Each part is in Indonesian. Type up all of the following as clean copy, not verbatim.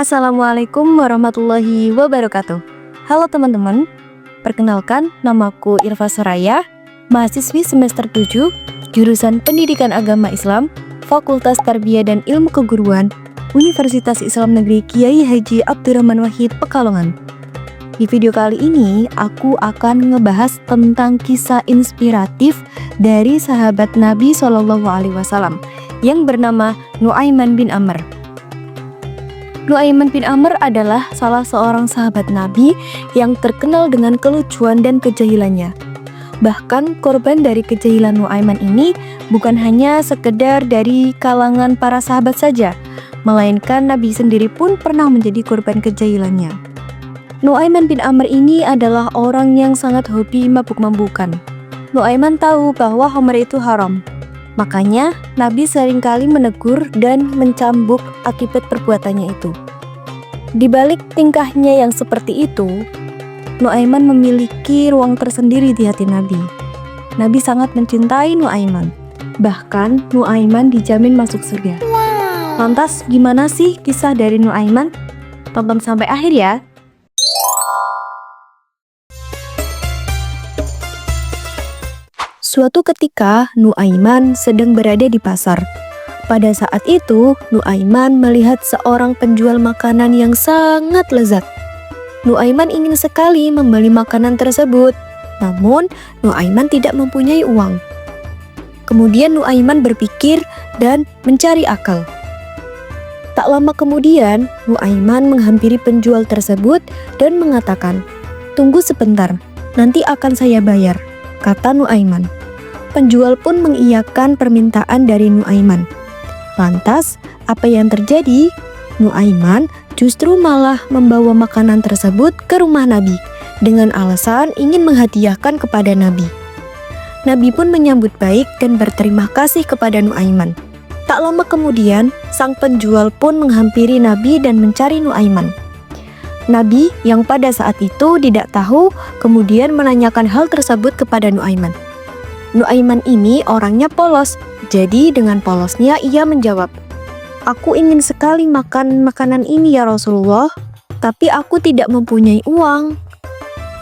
Assalamualaikum warahmatullahi wabarakatuh. Halo teman-teman, perkenalkan namaku Irfa Soraya, mahasiswi semester 7, jurusan Pendidikan Agama Islam, Fakultas Tarbiyah dan Ilmu Keguruan, Universitas Islam Negeri Kiai Haji Abdurrahman Wahid Pekalongan. Di video kali ini, aku akan ngebahas tentang kisah inspiratif dari sahabat Nabi SAW yang bernama Nu'aiman bin Amr. Nu'aiman bin Amr adalah salah seorang sahabat Nabi yang terkenal dengan kelucuan dan kejahilannya. Bahkan korban dari kejahilan Nu'aiman ini bukan hanya sekedar dari kalangan para sahabat saja, melainkan Nabi sendiri pun pernah menjadi korban kejahilannya. Nu'aiman bin Amr ini adalah orang yang sangat hobi mabuk-mabukan. Nu'aiman tahu bahwa khamr itu haram. Makanya Nabi seringkali menegur dan mencambuk akibat perbuatannya itu. Di balik tingkahnya yang seperti itu, Nu'aiman memiliki ruang tersendiri di hati Nabi. Nabi sangat mencintai Nu'aiman. Bahkan Nu'aiman dijamin masuk surga. Lantas gimana sih kisah dari Nu'aiman? Tonton sampai akhir ya. Suatu ketika, Nu'aiman sedang berada di pasar. Pada saat itu, Nu'aiman melihat seorang penjual makanan yang sangat lezat. Nu'aiman ingin sekali membeli makanan tersebut, namun Nu'aiman tidak mempunyai uang. Kemudian Nu'aiman berpikir dan mencari akal. Tak lama kemudian, Nu'aiman menghampiri penjual tersebut dan mengatakan, "Tunggu sebentar, nanti akan saya bayar," kata Nu'aiman. Penjual pun mengiyakan permintaan dari Nu'aiman. Lantas, apa yang terjadi? Nu'aiman justru malah membawa makanan tersebut ke rumah Nabi dengan alasan ingin menghadiahkan kepada Nabi. Nabi pun menyambut baik dan berterima kasih kepada Nu'aiman. Tak lama kemudian, sang penjual pun menghampiri Nabi dan mencari Nu'aiman. Nabi yang pada saat itu tidak tahu kemudian menanyakan hal tersebut kepada Nu'aiman. Nu'aiman ini orangnya polos, jadi dengan polosnya ia menjawab, "Aku ingin sekali makan makanan ini ya Rasulullah, tapi aku tidak mempunyai uang.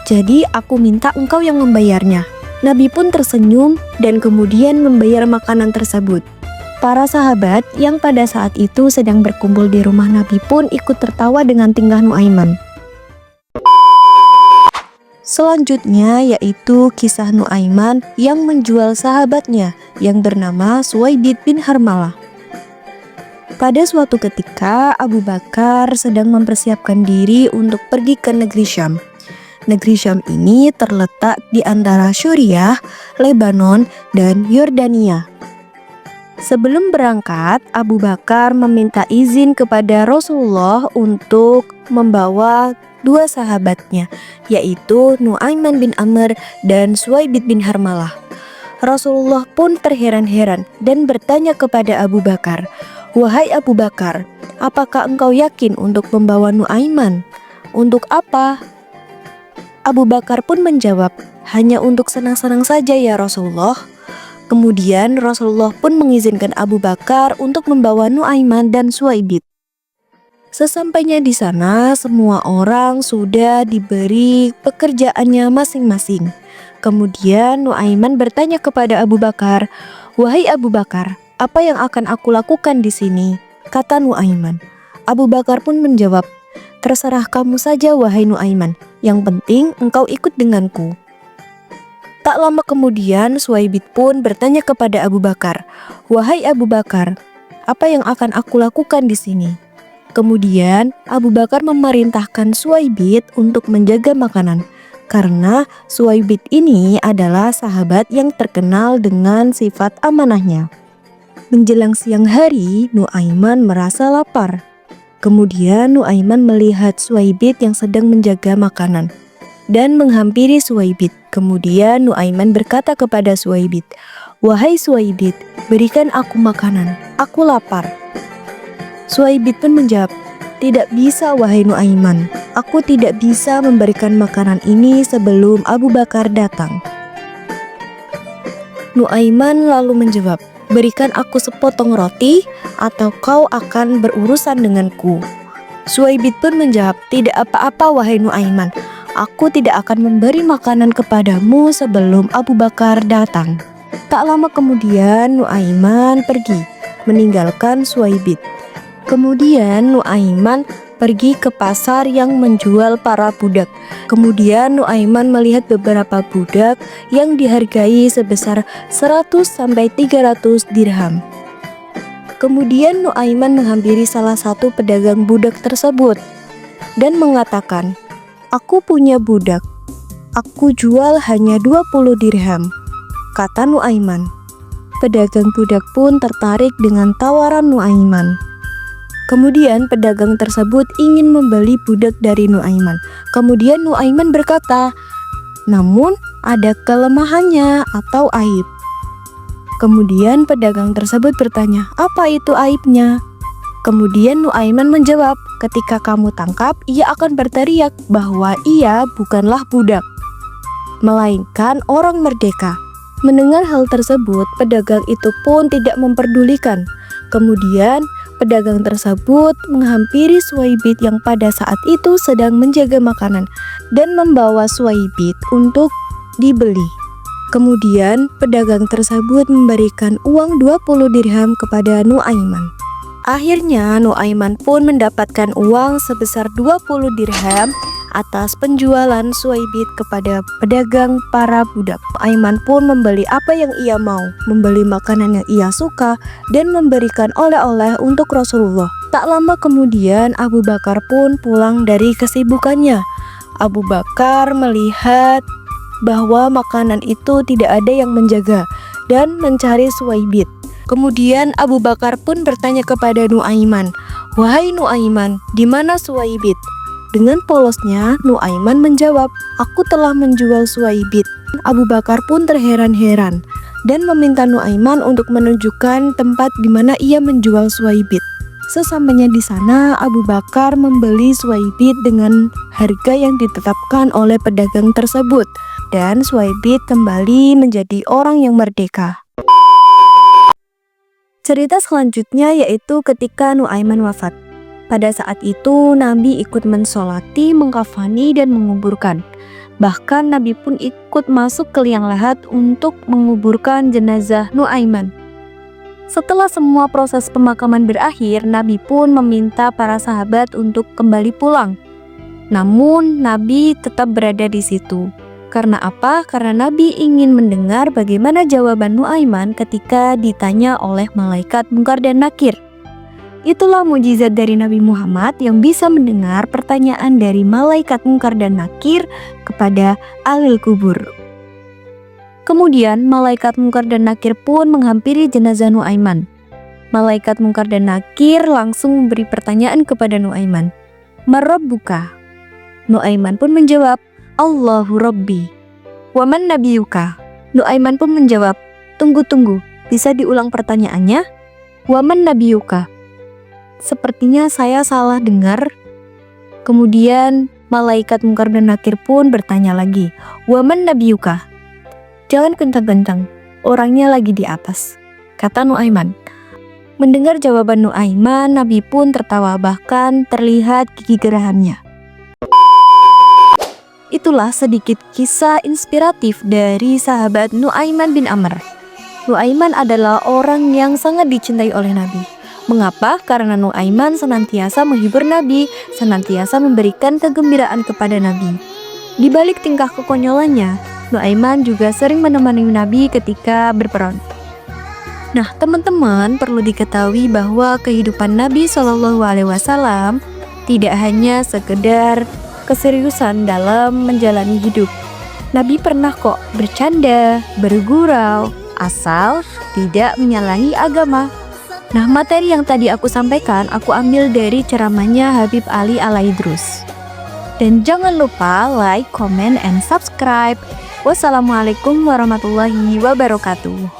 Jadi aku minta engkau yang membayarnya." Nabi pun tersenyum dan kemudian membayar makanan tersebut. Para sahabat yang pada saat itu sedang berkumpul di rumah Nabi pun ikut tertawa dengan tingkah Nu'aiman. Selanjutnya yaitu kisah Nu'aiman yang menjual sahabatnya yang bernama Suwaibid bin Harmalah. Pada suatu ketika Abu Bakar sedang mempersiapkan diri untuk pergi ke negeri Syam. Negeri Syam ini terletak di antara Suriah, Lebanon, dan Yordania. Sebelum berangkat, Abu Bakar meminta izin kepada Rasulullah untuk membawa dua sahabatnya, yaitu Nu'aiman bin Amr dan Suwaibid bin Harmalah. Rasulullah pun terheran-heran dan bertanya kepada Abu Bakar, "Wahai Abu Bakar, apakah engkau yakin untuk membawa Nu'aiman? Untuk apa?" Abu Bakar pun menjawab, "Hanya untuk senang-senang saja ya Rasulullah." Kemudian Rasulullah pun mengizinkan Abu Bakar untuk membawa Nu'aiman dan Suwaibid. Sesampainya di sana, semua orang sudah diberi pekerjaannya masing-masing. Kemudian Nu'aiman bertanya kepada Abu Bakar, "Wahai Abu Bakar, apa yang akan aku lakukan di sini?" kata Nu'aiman. Abu Bakar pun menjawab, "Terserah kamu saja wahai Nu'aiman, yang penting engkau ikut denganku." Tak lama kemudian Suwaibid pun bertanya kepada Abu Bakar, "Wahai Abu Bakar, apa yang akan aku lakukan di sini?" Kemudian Abu Bakar memerintahkan Suwaibid untuk menjaga makanan, karena Suwaibid ini adalah sahabat yang terkenal dengan sifat amanahnya. Menjelang siang hari, Nu'aiman merasa lapar. Kemudian Nu'aiman melihat Suwaibid yang sedang menjaga makanan dan menghampiri Suwaibid. Kemudian Nu'aiman berkata kepada Suwaibid, "Wahai Suwaibid, berikan aku makanan, aku lapar." Suwaibid pun menjawab, "Tidak bisa wahai Nu'aiman, aku tidak bisa memberikan makanan ini sebelum Abu Bakar datang." Nu'aiman lalu menjawab, "Berikan aku sepotong roti atau kau akan berurusan denganku." Suwaibit pun menjawab, "Tidak apa-apa wahai Nuaiman, aku tidak akan memberi makanan kepadamu sebelum Abu Bakar datang." Tak lama kemudian Nuaiman pergi, meninggalkan Suwaibit. Kemudian Nuaiman pergi ke pasar yang menjual para budak. Kemudian Nuaiman melihat beberapa budak yang dihargai sebesar 100-300 dirham. Kemudian Nuaiman menghampiri salah satu pedagang budak tersebut dan mengatakan, "Aku punya budak. Aku jual hanya 20 dirham," kata Nuaiman. Pedagang budak pun tertarik dengan tawaran Nuaiman. Kemudian pedagang tersebut ingin membeli budak dari Nuaiman. Kemudian Nuaiman berkata, "Namun ada kelemahannya atau aib." Kemudian pedagang tersebut bertanya, "Apa itu aibnya?" Kemudian Nuaiman menjawab, "Ketika kamu tangkap, ia akan berteriak bahwa ia bukanlah budak, melainkan orang merdeka." Mendengar hal tersebut, pedagang itu pun tidak memperdulikan. Kemudian pedagang tersebut menghampiri Suwaibit yang pada saat itu sedang menjaga makanan dan membawa Suwaibit untuk dibeli. Kemudian pedagang tersebut memberikan uang 20 dirham kepada Nuaiman. Akhirnya Nuaiman pun mendapatkan uang sebesar 20 dirham atas penjualan Suwaibit kepada pedagang para budak. Nuaiman pun membeli apa yang ia mau, membeli makanan yang ia suka, dan memberikan oleh-oleh untuk Rasulullah. Tak lama kemudian Abu Bakar pun pulang dari kesibukannya. Abu Bakar melihat bahwa makanan itu tidak ada yang menjaga dan mencari Suwaibit. Kemudian Abu Bakar pun bertanya kepada Nuaiman, "Wahai Nuaiman, di mana Suwaibit?" Dengan polosnya, Nuaiman menjawab, "Aku telah menjual Suwaibit." Abu Bakar pun terheran-heran dan meminta Nuaiman untuk menunjukkan tempat di mana ia menjual Suwaibit. Sesampainya di sana, Abu Bakar membeli Suwaibit dengan harga yang ditetapkan oleh pedagang tersebut, dan Suwaibit kembali menjadi orang yang merdeka. Cerita selanjutnya yaitu ketika Nuaiman wafat. Pada saat itu Nabi ikut mensolati, mengkafani, dan menguburkan. Bahkan Nabi pun ikut masuk ke liang lahat untuk menguburkan jenazah Nuaiman. Setelah semua proses pemakaman berakhir, Nabi pun meminta para sahabat untuk kembali pulang. Namun Nabi tetap berada di situ. Karena apa? Karena Nabi ingin mendengar bagaimana jawaban Nuaiman ketika ditanya oleh malaikat Munkar dan Nakir. Itulah mukjizat dari Nabi Muhammad yang bisa mendengar pertanyaan dari malaikat Munkar dan Nakir kepada ahlul kubur. Kemudian malaikat Munkar dan Nakir pun menghampiri jenazah Nuaiman. Malaikat Munkar dan Nakir langsung memberi pertanyaan kepada Nuaiman, "Marabbuka?" Nuaiman pun menjawab, "Allahu Rabbi." "Waman nabiyuka?" Nuaiman pun menjawab, Tunggu, bisa diulang pertanyaannya?" "Waman nabiyuka?" Sepertinya saya salah dengar. Kemudian malaikat Munkar dan Nakir pun bertanya lagi, "Waman nabiyuka?" "Jangan kencang-kencang, orangnya lagi di atas," kata Nuaiman. Mendengar jawaban Nuaiman, Nabi pun tertawa, bahkan terlihat gigi gerahamnya. Itulah sedikit kisah inspiratif dari sahabat Nuaiman bin Amr. Nuaiman adalah orang yang sangat dicintai oleh Nabi. Mengapa? Karena Nuaiman senantiasa menghibur Nabi, senantiasa memberikan kegembiraan kepada Nabi. Di balik tingkah kekonyolannya, Nuaiman juga sering menemani Nabi ketika berperang. Nah, teman-teman perlu diketahui bahwa kehidupan Nabi SAW tidak hanya sekedar keseriusan dalam menjalani hidup. Nabi pernah kok bercanda, bergurau, asal tidak menyalahi agama. Nah, materi yang tadi aku sampaikan aku ambil dari ceramahnya Habib Ali Al-Aidrus. Dan jangan lupa like, comment, and subscribe. Wassalamualaikum warahmatullahi wabarakatuh.